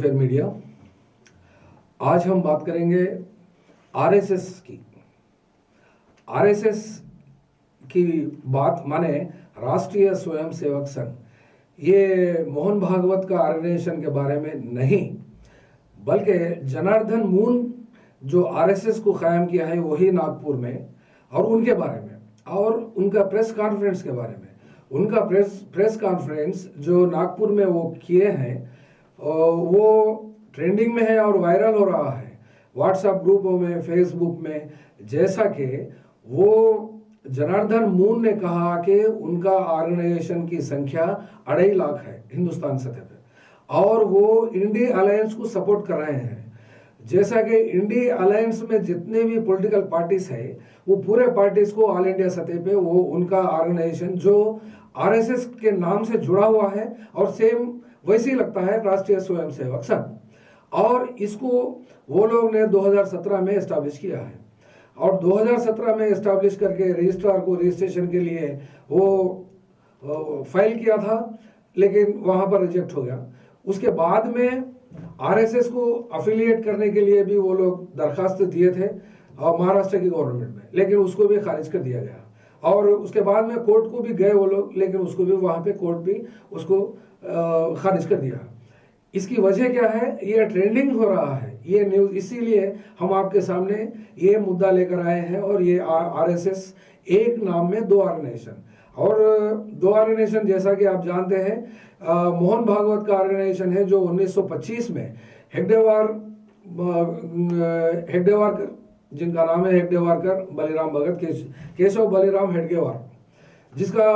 Social media. आज हम बात करेंगे आरएसएस की। आरएसएस की बात माने राष्ट्रीय स्वयंसेवक संघ। ये मोहन भागवत का ऑर्गेनाइजेशन के बारे में नहीं, बल्कि जनार्दन मून जो आरएसएस को कायम किया है वही नागपुर में, और उनके बारे में और उनका प्रेस कॉन्फ्रेंस के बारे में। उनका प्रेस कॉन्फ्रेंस जो नागपुर में वो किए हैं वो ट्रेंडिंग में है और वायरल हो रहा है व्हाट्सएप ग्रुपों में, फेसबुक में। जैसा कि वो जनार्दन मून ने कहा कि उनका ऑर्गेनाइजेशन की संख्या 2.5 लाख है हिंदुस्तान सतह पे, और वो इंडी अलायंस को सपोर्ट कर रहे हैं। जैसा कि इंडी अलायंस में जितने भी पॉलिटिकल पार्टीज है वो पूरे पार्टीज को ऑल इंडिया सतह पे वो उनका ऑर्गेनाइजेशन जो आरएसएस के नाम से जुड़ा हुआ है और सेम वैसे ही लगता है राष्ट्रीय स्वयंसेवक संघ, और इसको वो लोग ने 2017 में एस्टैब्लिश किया है। और 2017 में एस्टैब्लिश करके रजिस्ट्रार को रजिस्ट्रेशन के लिए वो फाइल किया था, लेकिन वहां पर रिजेक्ट हो गया। उसके बाद में आरएसएस को अफिलिएट करने के लिए भी वो लोग दरखास्त दिए थे महाराष्ट्र की गवर्नमेंट में, लेकिन उसको भी खारिज कर दिया गया। और उसके बाद में कोर्ट को भी गए वो लोग, लेकिन उसको भी वहां पे कोर्ट भी उसको खारिज कर दिया। इसकी वजह क्या है? ये ट्रेंडिंग हो रहा है ये न्यूज़, इसीलिए हम आपके सामने ये मुद्दा लेकर आए हैं। और ये आरएसएस एक नाम में 2 ऑर्गेनाइजेशन, और 2 ऑर्गेनाइजेशन जैसा कि आप जानते हैं मोहन भागवत का ऑर्गेनाइजेशन है जो 1925 में हेगडेवार जिनका नाम है हेगडेवारकर बलिराम भगत, केशव बलिराम हेडगेवार, जिसका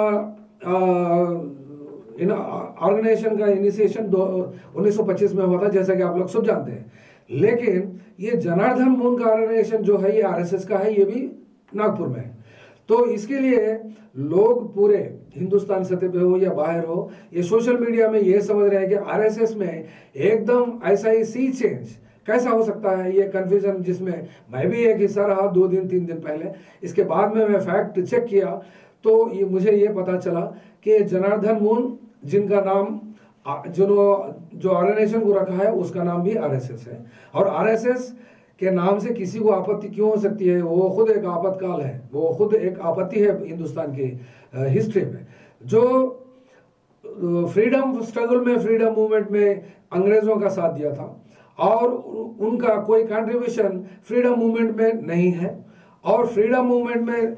इन ऑर्गेनाइजेशन का इनिशिएशन 1925 में हुआ था, जैसा कि आप लोग सब जानते हैं। लेकिन ये जनार्दन मून का ऑर्गेनाइजेशन जो है ये आरएसएस का है, ये भी नागपुर में है। तो इसके लिए लोग पूरे हिंदुस्तान सतह पे हो या बाहर हो, ये सोशल मीडिया में ये समझ रहे हैं कि आरएसएस में एकदम ऐसा ही सी चेंज कैसा हो सकता है। ये कंफ्यूजन जिसमें मैं भी एक हिस्सा रहा 2 दिन 3 दिन पहले। इसके बाद में मैं फैक्ट चेक किया तो ये मुझे ये पता चला कि जनार्दन मून जिनका नाम जो ऑर्गेनाइजेशन को रखा है उसका नाम भी आरएसएस है। और आरएसएस के नाम से किसी को आपत्ति क्यों हो सकती है? वो खुद एक आपातकाल है, वो खुद एक आपत्ति है हिंदुस्तान की हिस्ट्री में। जो फ्रीडम स्ट्रगल में, फ्रीडम मूवमेंट में अंग्रेजों का साथ दिया था, और उनका कोई कंट्रीब्यूशन फ्रीडम मूवमेंट में नहीं है। और फ्रीडम मूवमेंट में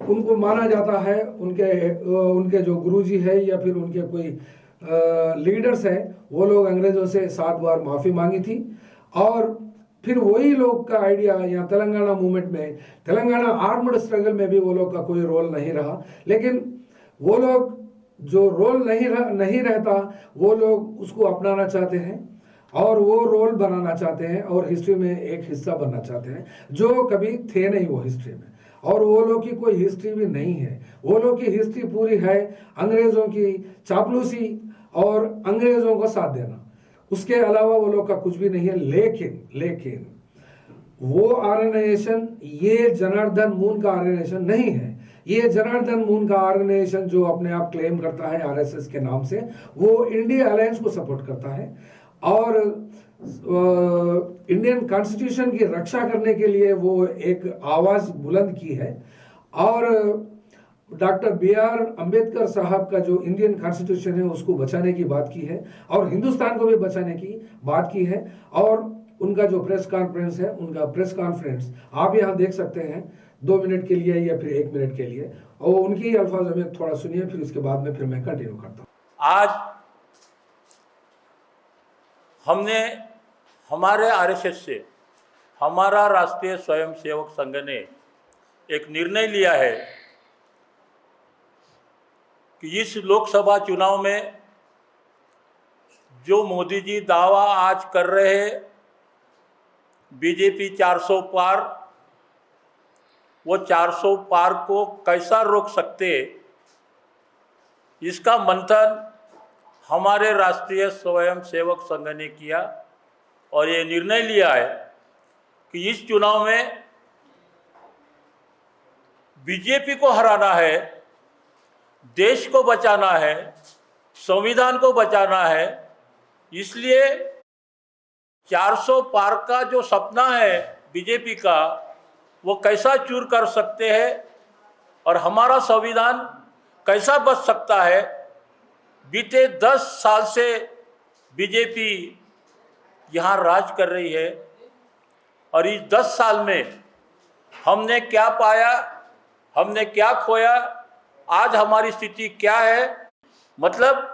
उनको माना जाता है, उनके जो गुरुजी है या फिर उनके कोई लीडर्स हैं, वो लोग अंग्रेजों से 7 बार माफ़ी मांगी थी। और फिर वही लोग का आइडिया यहाँ तेलंगाना मूवमेंट में, तेलंगाना आर्म्ड स्ट्रगल में भी वो लोग का कोई रोल नहीं रहा। लेकिन वो लोग जो रोल नहीं रहता वो लोग उसको अपनाना चाहते हैं और वो रोल बनाना चाहते हैं और हिस्ट्री में एक हिस्सा बनना चाहते हैं, जो कभी थे नहीं वो हिस्ट्री में। और वो लोग की कोई हिस्ट्री भी नहीं है। वो लोग की हिस्ट्री पूरी है अंग्रेजों की चापलूसी और अंग्रेजों को साथ देना, उसके अलावा वो लोग का कुछ भी नहीं है। लेकिन वो ऑर्गेनाइजेशन ये जनार्दन मून का ऑर्गेनाइजेशन नहीं है। ये जनार्दन मून का ऑर्गेनाइजेशन जो अपने आप क्लेम करता है आरएसएस के नाम से, वो इंडिया अलायंस को सपोर्ट करता है और इंडियन कॉन्स्टिट्यूशन की रक्षा करने के लिए वो एक आवाज बुलंद की है। और डॉक्टर BR अंबेडकर साहब का जो इंडियन कॉन्स्टिट्यूशन है उसको बचाने की बात की है और हिंदुस्तान को भी बचाने की बात की है। और उनका जो प्रेस कॉन्फ्रेंस है, उनका प्रेस कॉन्फ्रेंस आप यहाँ देख सकते हैं 2 मिनट के लिए या फिर 1 मिनट के लिए, और उनकी अल्फाज में थोड़ा सुनिए, फिर उसके बाद में फिर मैं कंटिन्यू करता हूँ। आज हमने हमारे आरएसएस से, हमारा राष्ट्रीय स्वयंसेवक संघ ने एक निर्णय लिया है कि इस लोकसभा चुनाव में जो मोदी जी दावा आज कर रहे हैं बीजेपी 400 पार, वो 400 पार को कैसा रोक सकते, इसका मंथन हमारे राष्ट्रीय स्वयंसेवक संघ ने किया और ये निर्णय लिया है कि इस चुनाव में बीजेपी को हराना है, देश को बचाना है, संविधान को बचाना है। इसलिए 400 पार का जो सपना है बीजेपी का, वो कैसा चूर कर सकते हैं और हमारा संविधान कैसा बच सकता है। बीते 10 साल से बीजेपी यहाँ राज कर रही है और इस 10 साल में हमने क्या पाया, हमने क्या खोया, आज हमारी स्थिति क्या है। मतलब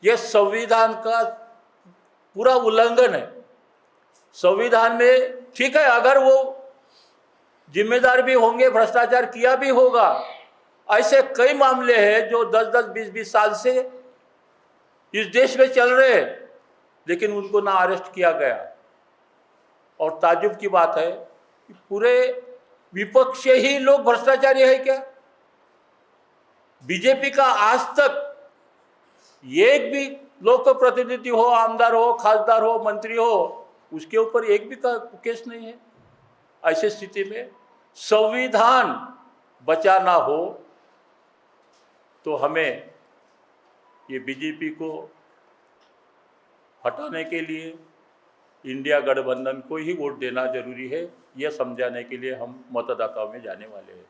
ये संविधान का पूरा उल्लंघन है। संविधान में ठीक है, अगर वो जिम्मेदार भी होंगे, भ्रष्टाचार किया भी होगा, ऐसे कई मामले हैं जो 10-10, 20-20 साल से इस देश में चल रहे हैं, लेकिन उनको ना अरेस्ट किया गया। और ताज्जुब की बात है कि पूरे विपक्ष से ही लोग भ्रष्टाचारी है क्या? बीजेपी का आज तक एक भी लोक प्रतिनिधि हो, आमदार हो, खासदार हो, मंत्री हो, उसके ऊपर एक भी केस नहीं है। ऐसी स्थिति में संविधान बचाना हो तो हमें ये बीजेपी को हटाने के लिए इंडिया गठबंधन को ही वोट देना जरूरी है। यह समझाने के लिए हम मतदाताओं में जाने वाले हैं।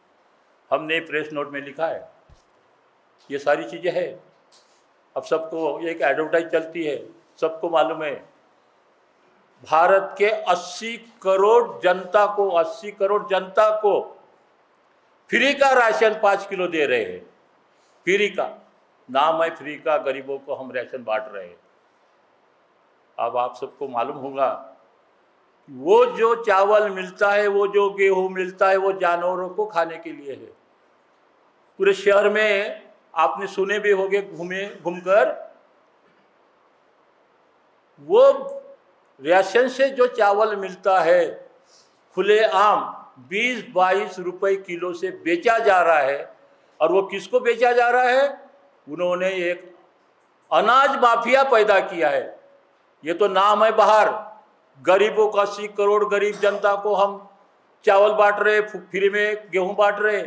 हमने प्रेस नोट में लिखा है, ये सारी चीज़ें हैं। अब सबको एक एडवर्टाइज चलती है, सबको मालूम है भारत के 80 करोड़ जनता को फ्री का राशन 5 किलो दे रहे हैं। फ्री का नाम है, फ्री का, गरीबों को हम राशन बांट रहे हैं। अब आप सबको मालूम होगा वो जो चावल मिलता है, वो जो गेहूं मिलता है, वो जानवरों को खाने के लिए है। पूरे शहर में आपने सुने भी होंगे घूमकर, वो राशन से जो चावल मिलता है खुलेआम 20-22 रुपए किलो से बेचा जा रहा है। और वो किसको बेचा जा रहा है? उन्होंने एक अनाज माफिया पैदा किया है। ये तो नाम है बाहर, गरीबों को 80 करोड़ गरीब जनता को हम चावल बांट रहे, फ्री में गेहूं बांट रहे,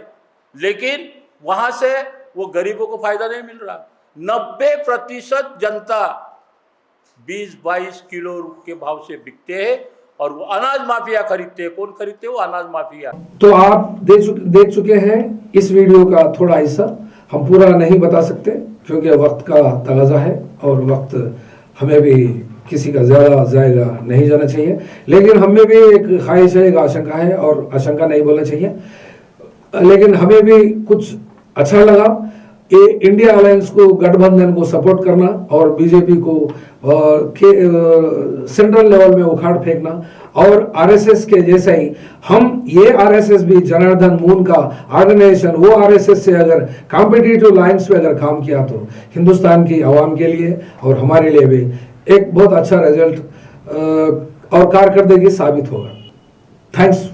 लेकिन वहां से वो गरीबों को फायदा नहीं मिल रहा। 90% जनता 20-22 किलो के भाव से बिकते हैं और वो अनाज माफिया खरीदते हैं। कौन खरीदते हैं? वो अनाज माफिया। तो आप देख चुके हैं इस वीडियो का थोड़ा हिस्सा। हम पूरा नहीं बता सकते क्योंकि वक्त का तकाजा है और वक्त हमें भी किसी का ज़्यादा जाएगा नहीं जाना चाहिए। लेकिन हमें भी एक ख्वाहिश है, एक आशंका है, और आशंका नहीं बोलना चाहिए, लेकिन हमें भी कुछ अच्छा लगा ये इंडिया अलायंस को, गठबंधन को सपोर्ट करना और बीजेपी को सेंट्रल लेवल में उखाड़ फेंकना। और आरएसएस के जैसा ही हम, ये आरएसएस भी जनार्दन मून का ऑर्गेनाइजेशन, वो आरएसएस से अगर कॉम्पिटिटिव लाइन्स पे अगर काम किया तो हिंदुस्तान की आवाम के लिए और हमारे लिए भी एक बहुत अच्छा रिजल्ट और कारकर्दगी साबित होगा। थैंक्स।